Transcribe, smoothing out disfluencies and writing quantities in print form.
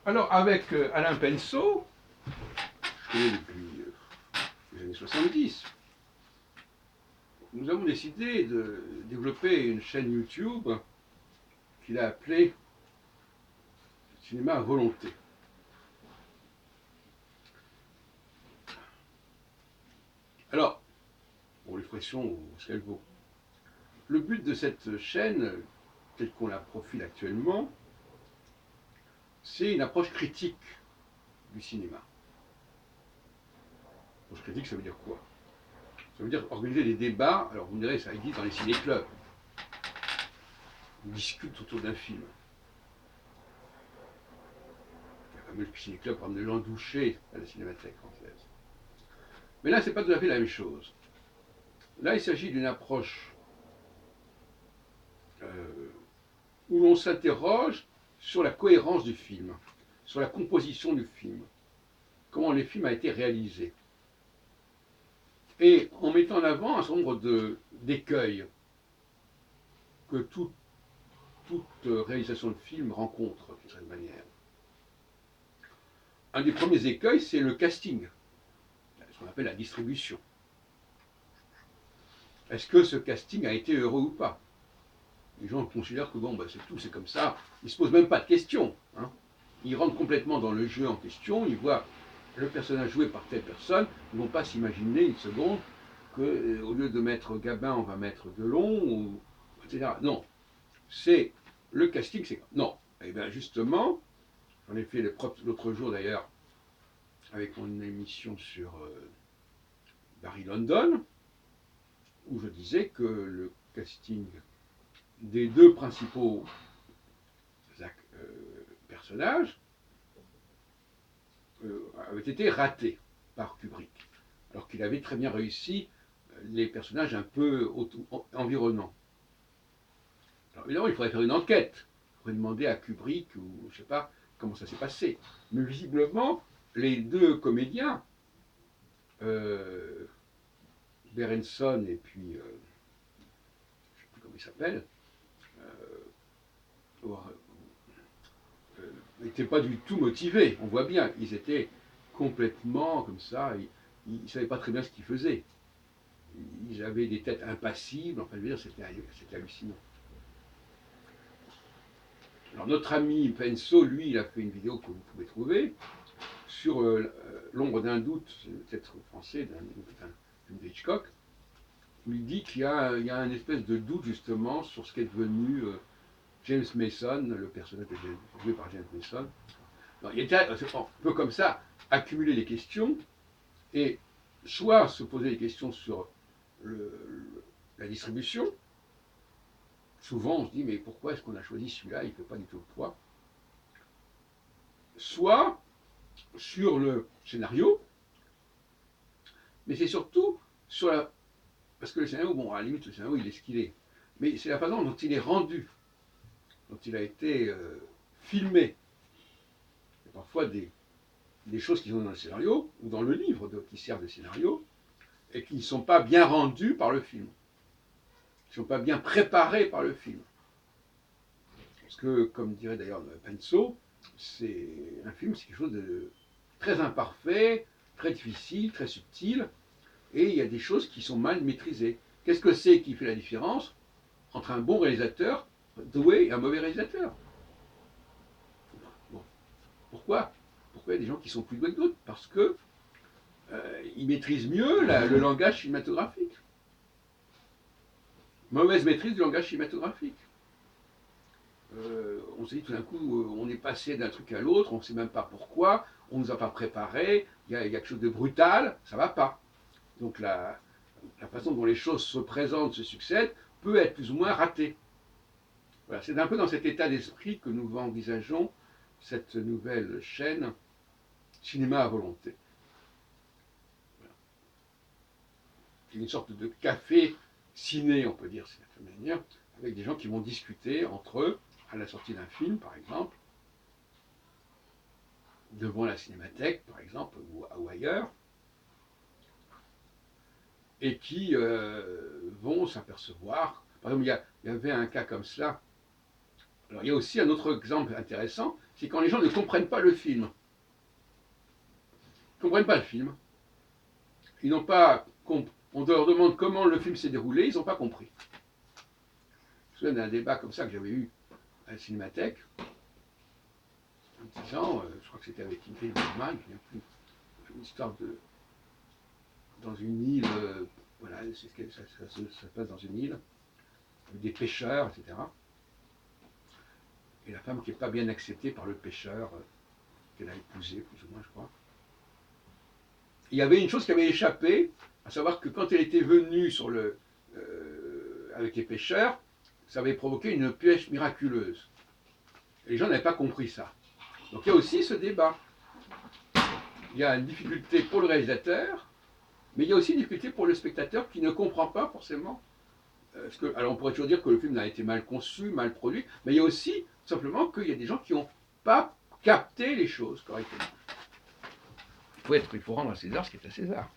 Alors, avec Alain Penseau, je connais depuis les années 70, nous avons décidé de développer une chaîne YouTube qu'il a appelée Cinéma à volonté. Alors, bon, l'expression vaut ce qu'elle vaut. Le but de cette chaîne, telle qu'on la profile actuellement, c'est une approche critique du cinéma. Approche critique, ça veut dire quoi? Ça veut dire organiser des débats. Alors vous me direz, ça existe dans les ciné-clubs. On discute autour d'un film. Il y a quand même le ciné-club, par exemple, de Jean Douché à la Cinémathèque française. Mais là, c'est pas tout à fait la même chose. Là, il s'agit d'une approche où l'on s'interroge sur la cohérence du film, sur la composition du film, comment le film a été réalisé. Et en mettant en avant un certain nombre d'écueils que toute réalisation de film rencontre d'une certaine manière. Un des premiers écueils, c'est le casting, ce qu'on appelle la distribution. Est-ce que ce casting a été heureux ou pas? Les gens considèrent que bon, bah, c'est tout, c'est comme ça. Ils ne se posent même pas de questions. Hein. Ils rentrent complètement dans le jeu en question, ils voient le personnage joué par telle personne, ils ne vont pas s'imaginer une seconde qu'au lieu de mettre Gabin, on va mettre Delon, ou, etc. Non, c'est le casting, c'est... Non, et bien justement, j'en ai fait l'autre jour d'ailleurs, avec mon émission sur Barry London, où je disais que le casting des deux principaux personnages avait été raté par Kubrick, alors qu'il avait très bien réussi les personnages un peu environnants. Alors évidemment, il faudrait faire une enquête, il faudrait demander à Kubrick, ou je ne sais pas comment ça s'est passé. Mais visiblement, les deux comédiens, Berenson et puis, je ne sais plus comment il s'appelle, n'étaient pas du tout motivés. On voit bien, ils étaient complètement comme ça, ils ne savaient pas très bien ce qu'ils faisaient. Ils avaient des têtes impassibles, enfin, je veux dire, c'était hallucinant. Alors, notre ami Penso, lui, il a fait une vidéo que vous pouvez trouver sur l'ombre d'un doute, c'est le titre français d'un film de Hitchcock, où il dit qu'il y a une espèce de doute justement sur ce qu'est devenu James Mason, le personnage joué par James Mason. Alors, il était un peu comme ça, accumuler les questions, et soit se poser des questions sur la distribution. Souvent, on se dit, mais pourquoi est-ce qu'on a choisi celui-là, il ne fait pas du tout le poids. Soit sur le scénario, mais c'est surtout sur la... Parce que le scénario, bon, à la limite, le scénario, il est ce qu'il est. Mais c'est la façon dont il est rendu, dont il a été filmé. Il y a parfois des choses qui sont dans le scénario, ou dans le livre qui servent de scénario, et qui ne sont pas bien rendues par le film. Qui ne sont pas bien préparées par le film. Parce que, comme dirait d'ailleurs Penso, c'est un film, c'est quelque chose de très imparfait, très difficile, très subtil, et il y a des choses qui sont mal maîtrisées. Qu'est-ce que c'est qui fait la différence entre un bon réalisateur doué et un mauvais réalisateur? Bon. Pourquoi il y a des gens qui sont plus doués que d'autres? Parce que ils maîtrisent mieux le langage cinématographique. Mauvaise maîtrise du langage cinématographique. On s'est dit tout d'un coup, on est passé d'un truc à l'autre, on ne sait même pas pourquoi, on ne nous a pas préparé, il y a quelque chose de brutal, ça ne va pas. Donc la façon dont les choses se présentent, se succèdent, peut être plus ou moins ratée. Voilà, c'est un peu dans cet état d'esprit que nous envisageons cette nouvelle chaîne Cinéma à volonté. Voilà. C'est une sorte de café ciné, on peut dire, c'est la manière, avec des gens qui vont discuter entre eux, à la sortie d'un film, par exemple, devant la cinémathèque, par exemple, ou ailleurs, et qui vont s'apercevoir. Par exemple, il y avait un cas comme cela. Alors, il y a aussi un autre exemple intéressant, c'est quand les gens ne comprennent pas le film. Ils ne comprennent pas le film. Ils n'ont pas on leur demande comment le film s'est déroulé, ils n'ont pas compris. Je me souviens d'un débat comme ça que j'avais eu à la Cinémathèque, en disant, je crois que c'était avec Ingrid Bergman, une histoire de dans une île, voilà, ça se passe dans une île, avec des pêcheurs, etc. Et la femme qui n'est pas bien acceptée par le pêcheur, qu'elle a épousé, plus ou moins, je crois. Il y avait une chose qui avait échappé, à savoir que quand elle était venue avec les pêcheurs, ça avait provoqué une pêche miraculeuse. Et les gens n'avaient pas compris ça. Donc il y a aussi ce débat. Il y a une difficulté pour le réalisateur, mais il y a aussi une difficulté pour le spectateur qui ne comprend pas forcément. Alors on pourrait toujours dire que le film a été mal conçu, mal produit, mais il y a aussi simplement qu'il y a des gens qui n'ont pas capté les choses correctement. Il faut rendre à César ce qui est à César.